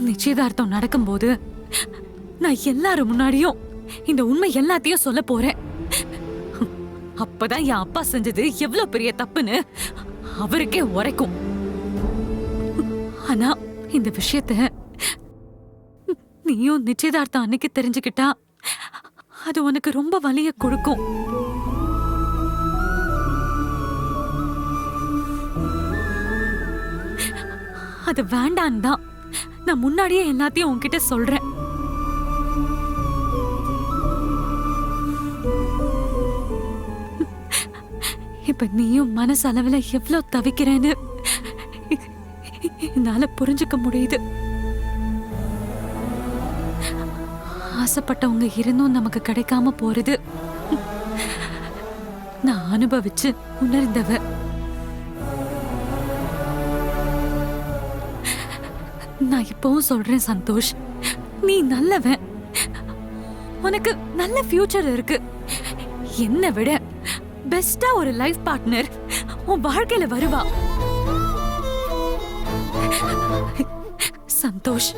நிச்சயதார்த்தம் நடக்கும்போது நான் எல்லாரும் முன்னாடியும் இந்த உண்மை எல்லாத்தையும் சொல்ல போறேன். அப்பதான் என் அப்பா செஞ்சது எவ்வளவு பெரிய தப்புன்னு அவருக்கே உரைக்கும். ஆனா இந்த விஷயத்த நீயும் நிச்சயதார்த்தம் அன்னைக்கு தெரிஞ்சுக்கிட்டா அது உனக்கு ரொம்ப வலிய கொடுக்கும். அது வேண்டான் தான் நான் முன்னாடியே எல்லாத்தையும் உன்கிட்ட சொல்றேன். இப்ப நீயும் மனசளவுல எவ்வளவு தவிக்கிறேன்னு என்னால புரிஞ்சுக்க முடியுது. ஆசைப்பட்டவங்க இருந்தும் நமக்கு கிடைக்காம போறது நான் அனுபவிச்சு உணர்ந்தவ. நான் இப்பவும் சொல்றேன் சந்தோஷ், நீ நல்லவன். உனக்கு நல்ல ஃபியூச்சர் இருக்கு. என்னை விட பெஸ்டா ஒரு லைஃப் பார்ட்னர் உன் வாழ்க்கையில வருவா. சந்தோஷ்,